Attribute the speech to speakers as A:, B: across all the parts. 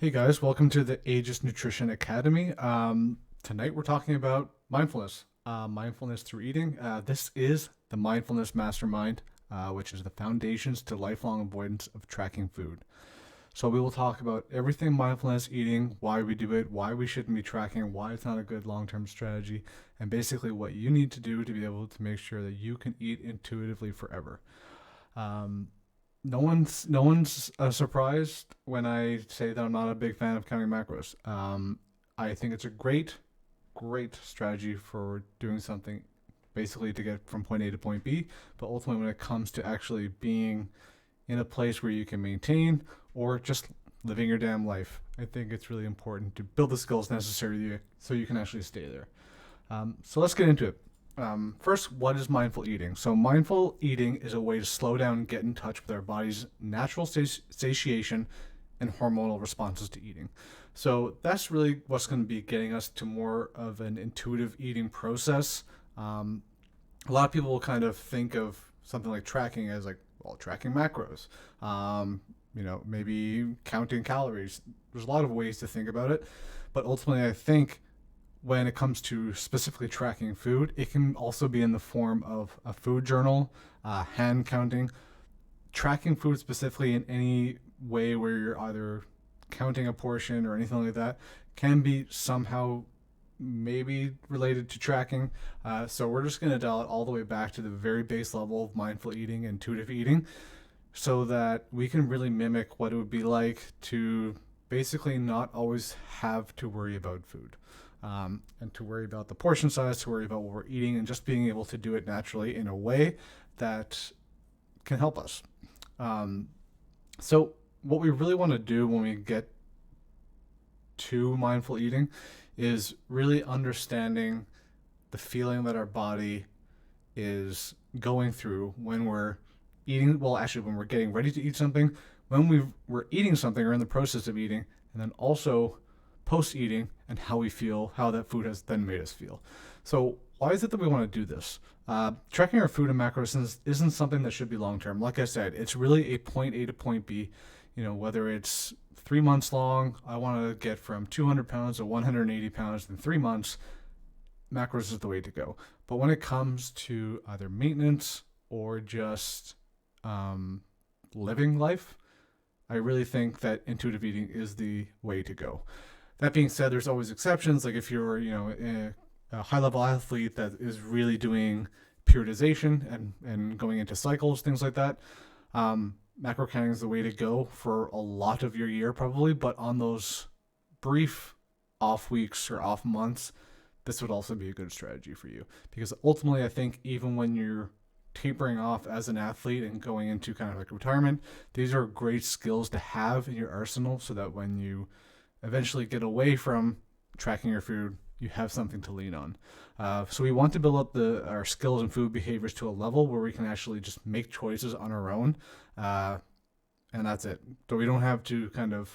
A: Hey guys, welcome to the Aegis Nutrition Academy. Tonight we're talking about mindfulness, mindfulness through eating. This is the Mindfulness Mastermind, which is the foundations to lifelong avoidance of tracking food. So we will talk about everything mindfulness eating, why we do it, why we shouldn't be tracking, why it's not a good long-term strategy, and basically what you need to do to be able to make sure that you can eat intuitively forever. Um, no one's surprised when I say that I'm not a big fan of counting macros. I think it's a great strategy for doing something basically to get from point A to point B. But ultimately, when it comes to actually being in a place where you can maintain or just living your damn life, I think it's really important to build the skills necessary so you can actually stay there. So let's get into it. First, what is mindful eating? So, mindful eating is a way to slow down and get in touch with our body's natural satiation and hormonal responses to eating. So, that's really what's going to be getting us to more of an intuitive eating process. A lot of people will kind of think of something like tracking as like, well, tracking macros, maybe counting calories. There's a lot of ways to think about it. But ultimately, I think when it comes to specifically tracking food, it can also be in the form of a food journal, hand counting, tracking food specifically in any way where you're either counting a portion or anything like that can be somehow maybe related to tracking. So we're just going to dial it all the way back to the very base level of mindful eating, intuitive eating, so that we can really mimic what it would be like to basically not always have to worry about food, and to worry about the portion size, to worry about what we're eating, and just being able to do it naturally in a way that can help us. Um, so, what we really want to do when we get to mindful eating is really understanding the feeling that our body is going through when we're eating. Well, actually, when we're getting ready to eat something, when we're eating something or in the process of eating, and then also post eating and how we feel, how that food has then made us feel. So, why is it that we want to do this? Tracking our food and macros isn't something that should be long term. Like I said, it's really a point A to point B. Whether it's 3 months long, I want to get from 200 pounds to 180 pounds in 3 months. Macros is the way to go. But when it comes to either maintenance or just living life, I really think that intuitive eating is the way to go. That being said, there's always exceptions. Like if you're, a high level athlete that is really doing periodization and going into cycles, things like that. Macro counting is the way to go for a lot of your year, probably. But on those brief off weeks or off months, this would also be a good strategy for you. Because ultimately, I think even when you're tapering off as an athlete and going into kind of like retirement, these are great skills to have in your arsenal so that when you eventually get away from tracking your food, you have something to lean on. So we want to build up our skills and food behaviors to a level where we can actually just make choices on our own, and that's it. So we don't have to kind of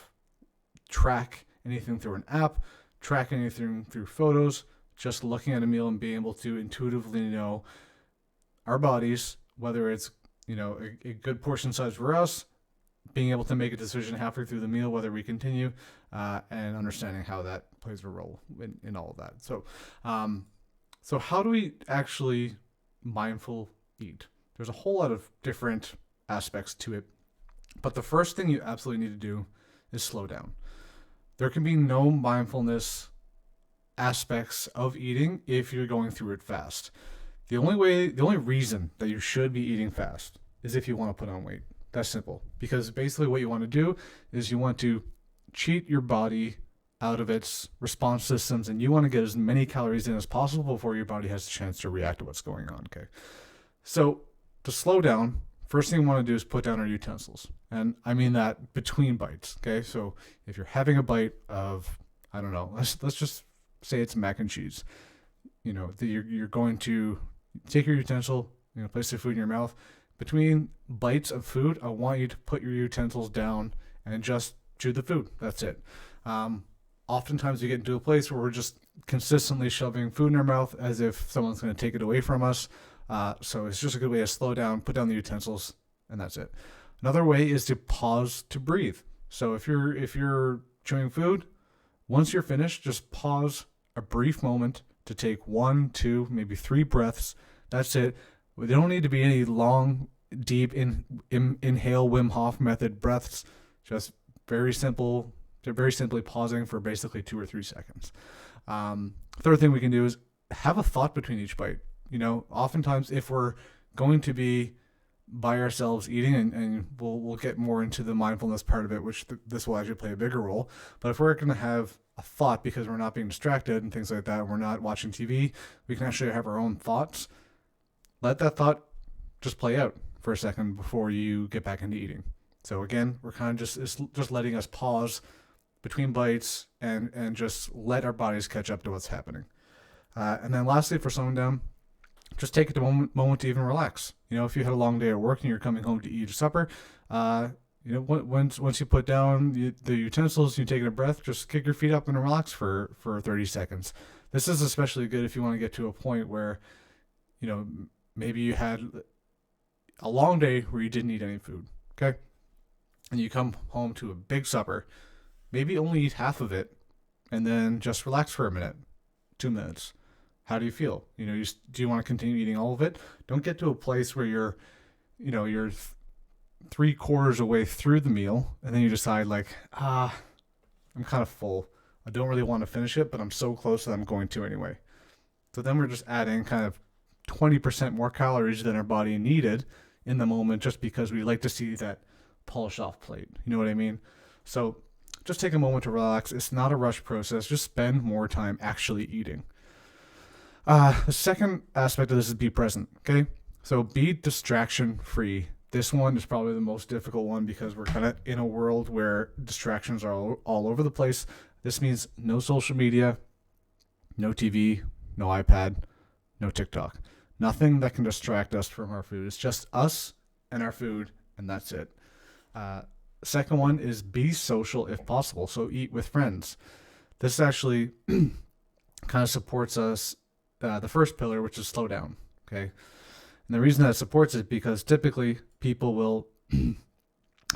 A: track anything through an app, track anything through photos. Just looking at a meal and being able to intuitively know our bodies, whether it's a good portion size for us, being able to make a decision halfway through the meal whether we continue, and understanding how that plays a role in all of that. So how do we actually mindful eat? There's a whole lot of different aspects to it, but the first thing you absolutely need to do is slow down. There can be no mindfulness aspects of eating if you're going through it fast. The only reason that you should be eating fast is if you want to put on weight. That's simple. Because basically what you want to do is you want to cheat your body out of its response systems, and you want to get as many calories in as possible before your body has a chance to react to what's going on. Okay. So to slow down, first thing you want to do is put down our utensils. And I mean that between bites. Okay. So if you're having a bite of, I don't know, let's just say it's mac and cheese. You're going to take your utensil, place the food in your mouth. Between bites of food, I want you to put your utensils down and just chew the food. That's it. Oftentimes we get into a place where we're just consistently shoving food in our mouth as if someone's going to take it away from us. So it's just a good way to slow down, put down the utensils, and that's it. Another way is to pause to breathe. So if you're chewing food, once you're finished, just pause a brief moment to take 1, 2, maybe 3 breaths. That's it. There don't need to be any long, deep inhale Wim Hof method breaths. Just very simple. They're very simply pausing for basically 2 or 3 seconds. Third thing we can do is have a thought between each bite. Oftentimes if we're going to be by ourselves eating, and we'll get more into the mindfulness part of it, which this will actually play a bigger role. But if we're going to have a thought because we're not being distracted and things like that, and we're not watching TV, we can actually have our own thoughts. Let that thought just play out for a second before you get back into eating. So again, we're kind of just letting us pause between bites and just let our bodies catch up to what's happening. And then lastly, for slowing down, just take a moment to even relax. If you had a long day at work and you're coming home to eat supper, once you put down the utensils, you take a breath, just kick your feet up and relax for 30 seconds. This is especially good if you want to get to a point where, maybe you had a long day where you didn't eat any food, okay? And you come home to a big supper, maybe only eat half of it, and then just relax for a minute, 2 minutes. How do you feel? Do you want to continue eating all of it? Don't get to a place where you're 3/4 away through the meal, and then you decide I'm kind of full. I don't really want to finish it, but I'm so close that I'm going to anyway. So then we're just adding kind of 20% more calories than our body needed in the moment, just because we like to see that polish off plate. You know what I mean? So just take a moment to relax. It's not a rush process. Just spend more time actually eating. The second aspect of this is be present, okay? So be distraction free. This one is probably the most difficult one because we're kind of in a world where distractions are all over the place. This means no social media, no TV, no iPad, no TikTok. Nothing that can distract us from our food. It's just us and our food, and that's it. Second one is be social if possible. So eat with friends. This actually kind of supports us. The first pillar, which is slow down, okay? And the reason that it supports it because typically people will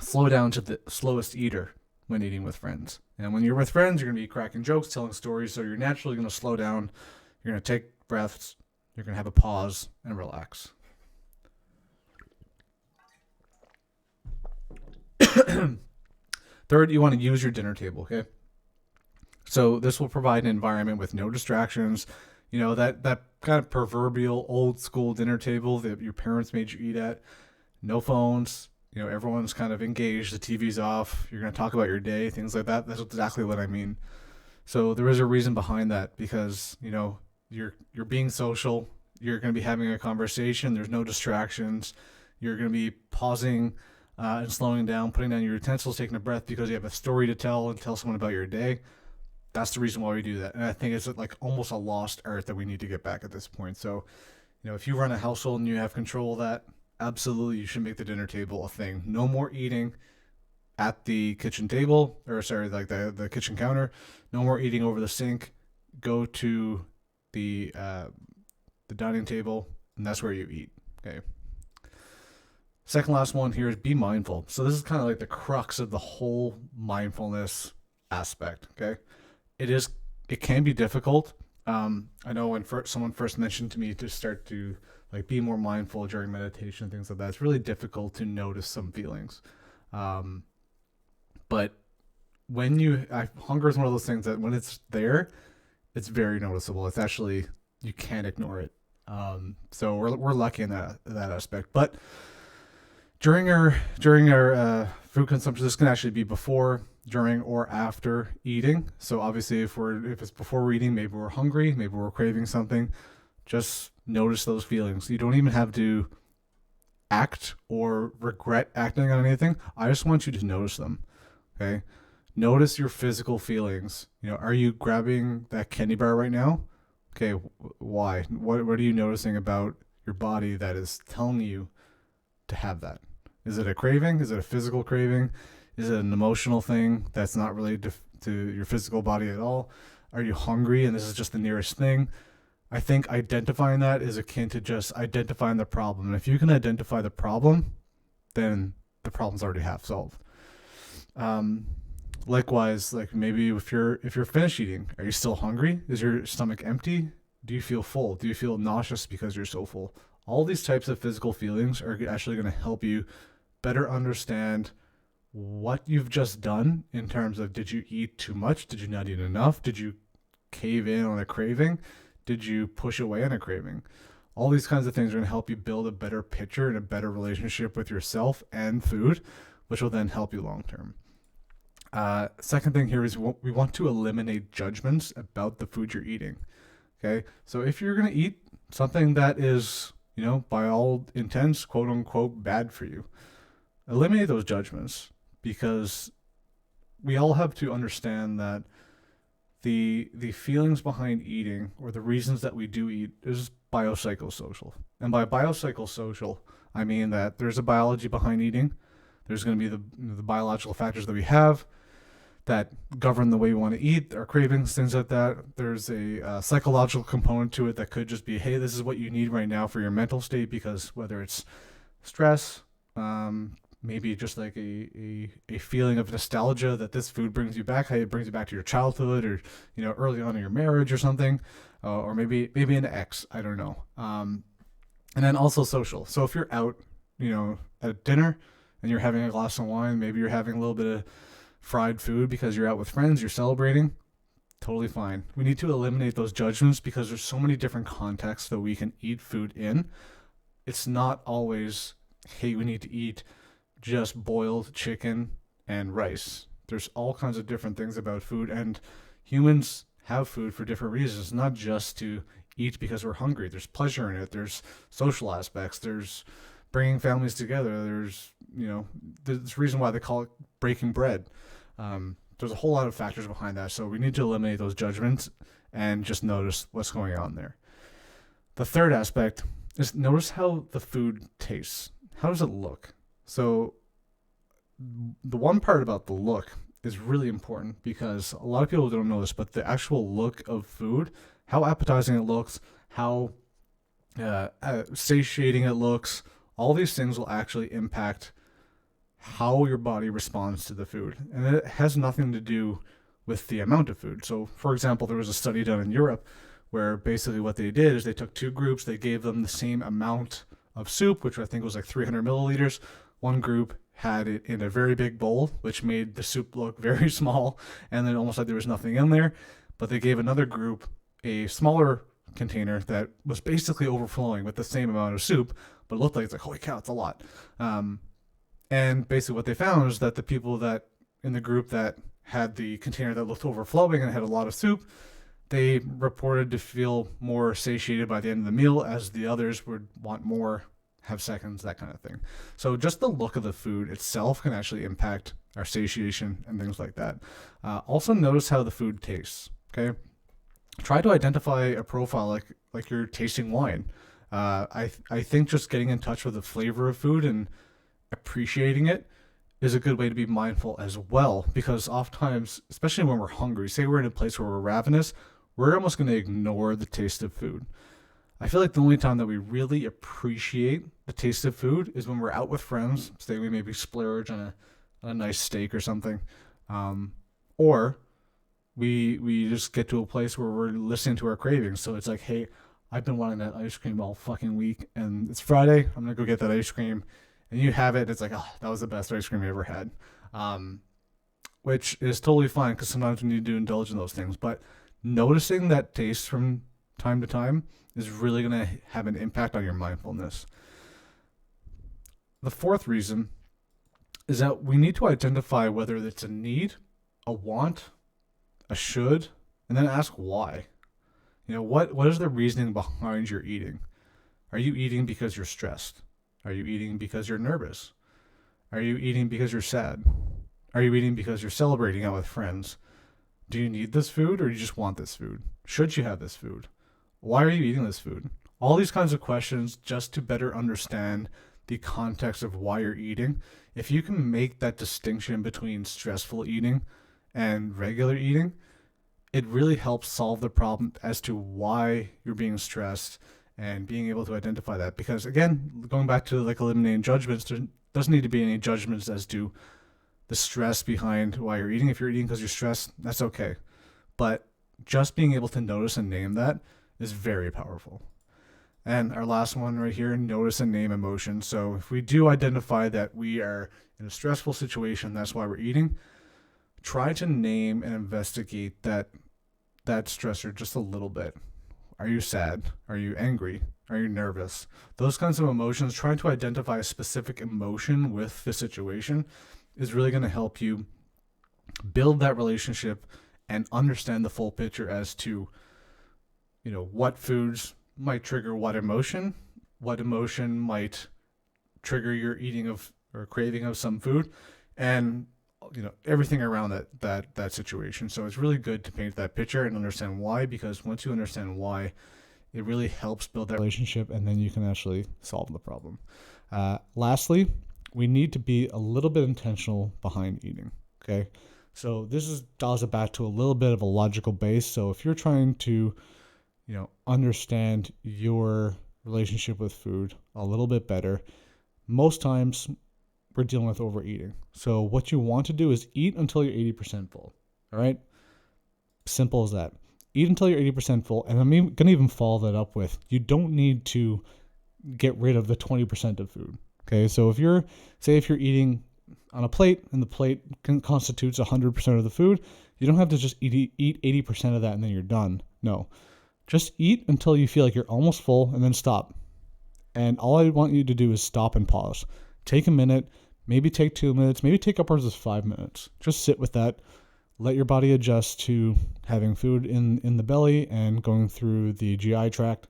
A: slow down to the slowest eater when eating with friends. And when you're with friends, you're going to be cracking jokes, telling stories, so you're naturally going to slow down. You're going to take breaths. You're going to have a pause and relax. Third, you want to use your dinner table, okay? So this will provide an environment with no distractions. That kind of proverbial old school dinner table that your parents made you eat at. No phones. Everyone's kind of engaged. The TV's off. You're going to talk about your day, things like that. That's exactly what I mean. So there is a reason behind that because, you're being social. You're going to be having a conversation. There's no distractions. You're going to be pausing and slowing down, putting down your utensils, taking a breath because you have a story to tell and tell someone about your day. That's the reason why we do that. And I think it's almost a lost art that we need to get back at this point. So, if you run a household and you have control of that, absolutely you should make the dinner table a thing. No more eating at the kitchen table, the kitchen counter. No more eating over the sink. Go to the dining table, and that's where you eat. Okay. Second last one here is be mindful. So this is kind of like the crux of the whole mindfulness aspect. Okay. It can be difficult. I know when someone first mentioned to me to start to be more mindful during meditation and things like that, it's really difficult to notice some feelings. But hunger is one of those things that when it's there, it's very noticeable. It's actually, you can't ignore it. So we're lucky in that aspect. But during our food consumption, this can actually be before, during, or after eating. So obviously if it's before we're eating, maybe we're hungry, maybe we're craving something, just notice those feelings. You don't even have to act or regret acting on anything. I just want you to notice them. Okay. Notice your physical feelings. Are you grabbing that candy bar right now? Okay. Why? What are you noticing about your body that is telling you to have that? Is it a craving? Is it a physical craving? Is it an emotional thing that's not related to your physical body at all? Are you hungry and this is just the nearest thing? I think identifying that is akin to just identifying the problem. And if you can identify the problem, then the problem's already half solved. Likewise, like maybe if you're finished eating, are you still hungry? Is your stomach empty? Do you feel full? Do you feel nauseous because you're so full? All these types of physical feelings are actually going to help you better understand what you've just done in terms of, did you eat too much? Did you not eat enough? Did you cave in on a craving? Did you push away on a craving? All these kinds of things are going to help you build a better picture and a better relationship with yourself and food, which will then help you long term. Second thing here is we want to eliminate judgments about the food you're eating. Okay, so if you're going to eat something that is, by all intents, quote unquote, bad for you, eliminate those judgments, because we all have to understand that the feelings behind eating, or the reasons that we do eat, is biopsychosocial. And by biopsychosocial, I mean that there's a biology behind eating. There's going to be the biological factors that we have that govern the way we want to eat, our cravings, things like that. There's a psychological component to it that could just be, hey, this is what you need right now for your mental state, because whether it's stress, maybe just like a feeling of nostalgia that this food brings you back, how it brings you back to your childhood, or early on in your marriage or something, or maybe an ex, I don't know. And then also social. So if you're out, at dinner and you're having a glass of wine, maybe you're having a little bit of fried food because you're out with friends, you're celebrating, totally fine. We need to eliminate those judgments, because there's so many different contexts that we can eat food in. It's not always, hey, we need to eat just boiled chicken and rice. There's all kinds of different things about food, and humans have food for different reasons, not just to eat because we're hungry. There's pleasure in it. There's social aspects. There's bringing families together. There's a reason why they call it breaking bread. There's a whole lot of factors behind that, so we need to eliminate those judgments and just notice what's going on there. The third aspect is notice how the food tastes. How does it look? So the one part about the look is really important, because a lot of people don't know this, but the actual look of food, how appetizing it looks, how satiating it looks, all these things will actually impact how your body responds to the food. And it has nothing to do with the amount of food. So, for example, there was a study done in Europe where basically what they did is they took two groups, they gave them the same amount of soup, which I think was like 300 milliliters. One group had it in a very big bowl, which made the soup look very small, and then almost like there was nothing in there. But they gave another group a smaller container that was basically overflowing with the same amount of soup, but it looked like, it's like, holy cow, it's a lot. And basically what they found is that the people that in the group that had the container that looked overflowing and had a lot of soup, they reported to feel more satiated by the end of the meal, as the others would want more, have seconds, that kind of thing. So just the look of the food itself can actually impact our satiation and things like that. Also notice how the food tastes. Okay, try to identify a profile like you're tasting wine. I think just getting in touch with the flavor of food and appreciating it is a good way to be mindful as well, because oftentimes, especially when we're hungry, say we're in a place where we're ravenous, we're almost going to ignore the taste of food. I feel like the only time that we really appreciate the taste of food is when we're out with friends, say we maybe splurge on a nice steak or something, or we just get to a place where we're listening to our cravings. So it's like, hey, I've been wanting that ice cream all fucking week, and it's Friday, I'm going to go get that ice cream. And you have it, it's like, oh, that was the best ice cream I ever had. Which is totally fine, because sometimes we need to indulge in those things. But noticing that taste from time to time is really going to have an impact on your mindfulness. The fourth reason is that we need to identify whether it's a need, a want, a should, and then ask why. What is the reasoning behind your eating? Are you eating because you're stressed? Are you eating because you're nervous? Are you eating because you're sad? Are you eating because you're celebrating out with friends? Do you need this food, or do you just want this food? Should you have this food? Why are you eating this food? All these kinds of questions, just to better understand the context of why you're eating. If you can make that distinction between stressful eating and regular eating, it really helps solve the problem as to why you're being stressed, and being able to identify that. Because again, going back to like eliminating judgments, there doesn't need to be any judgments as to the stress behind why you're eating. If you're eating because you're stressed, that's okay. But just being able to notice and name that is very powerful. And our last one right here, notice and name emotion. So if we do identify that we are in a stressful situation, that's why we're eating, try to name and investigate that stressor just a little bit. Are you sad? Are you angry? Are you nervous? Those kinds of emotions, trying to identify a specific emotion with the situation is really going to help you build that relationship and understand the full picture as to, what foods might trigger what emotion might trigger your eating of or craving of some food, and everything around that situation. So it's really good to paint that picture and understand why, because once you understand why, it really helps build that relationship, and then you can actually solve the problem. Lastly, we need to be a little bit intentional behind eating. Okay, so this dials it back to a little bit of a logical base. So if you're trying to understand your relationship with food a little bit better, most times we're dealing with overeating. So what you want to do is eat until you're 80% full. All right? Simple as that. Eat until you're 80% full. And I'm going to even follow that up with, you don't need to get rid of the 20% of food. Okay? So if you're eating on a plate and the plate constitutes 100% of the food, you don't have to just eat 80% of that and then you're done. No. Just eat until you feel like you're almost full and then stop. And all I want you to do is stop and pause. Take a minute, maybe take 2 minutes, maybe take upwards of 5 minutes. Just sit with that. Let your body adjust to having food in the belly and going through the GI tract.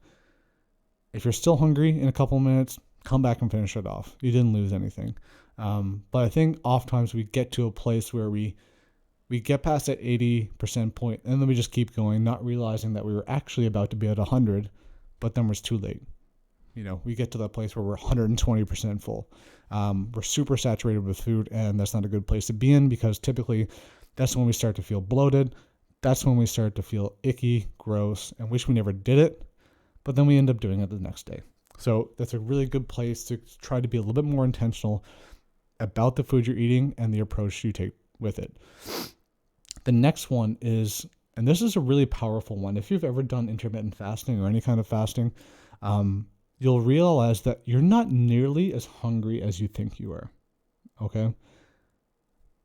A: If you're still hungry in a couple minutes, come back and finish it off. You didn't lose anything. But I think oftentimes we get to a place where we get past that 80% point and then we just keep going, not realizing that we were actually about to be at 100, but then it's too late. We get to that place where we're 120% full. We're super saturated with food, and that's not a good place to be in, because typically that's when we start to feel bloated. That's when we start to feel icky, gross, and wish we never did it. But then we end up doing it the next day. So that's a really good place to try to be a little bit more intentional about the food you're eating and the approach you take with it. The next one is, and this is a really powerful one. If you've ever done intermittent fasting or any kind of fasting, you'll realize that you're not nearly as hungry as you think you are. Okay?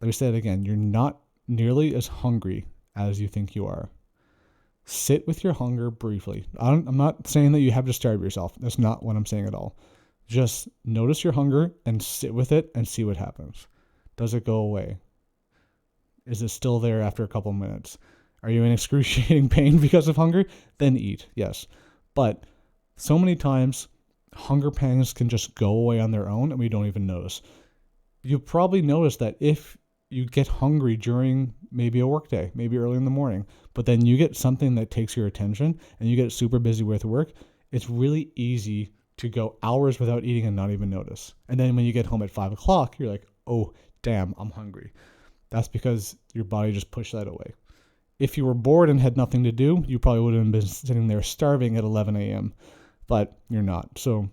A: Let me say it again. You're not nearly as hungry as you think you are. Sit with your hunger briefly. I'm not saying that you have to starve yourself. That's not what I'm saying at all. Just notice your hunger and sit with it and see what happens. Does it go away? Is it still there after a couple minutes? Are you in excruciating pain because of hunger? Then eat, yes. But so many times, hunger pangs can just go away on their own and we don't even notice. You'll probably notice that if you get hungry during maybe a work day, maybe early in the morning, but then you get something that takes your attention and you get super busy with work, it's really easy to go hours without eating and not even notice. And then when you get home at 5 o'clock, you're like, oh, damn, I'm hungry. That's because your body just pushed that away. If you were bored and had nothing to do, you probably would have been sitting there starving at 11 a.m., but you're not. So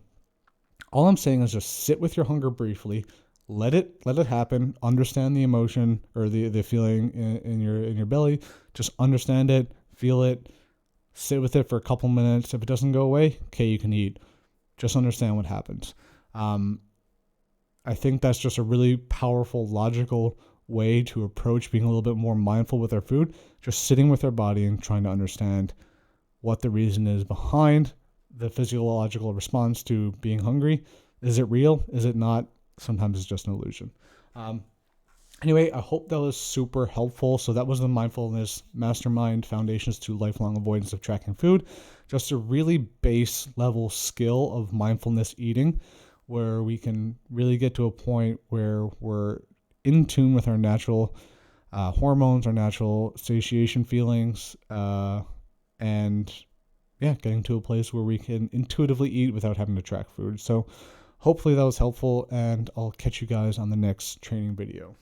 A: all I'm saying is just sit with your hunger briefly, let it happen, understand the emotion or the feeling in your belly, just understand it, feel it, sit with it for a couple minutes. If it doesn't go away, okay, you can eat. Just understand what happens. I think that's just a really powerful, logical way to approach being a little bit more mindful with our food, just sitting with our body and trying to understand what the reason is behind the physiological response to being hungry. Is it real? Is it not? Sometimes it's just an illusion. Anyway, I hope that was super helpful. So that was the Mindfulness Mastermind, Foundations to Lifelong Avoidance of Tracking Food. Just a really base level skill of mindfulness eating, where we can really get to a point where we're in tune with our natural hormones, our natural satiation feelings, and getting to a place where we can intuitively eat without having to track food. So hopefully that was helpful, and I'll catch you guys on the next training video.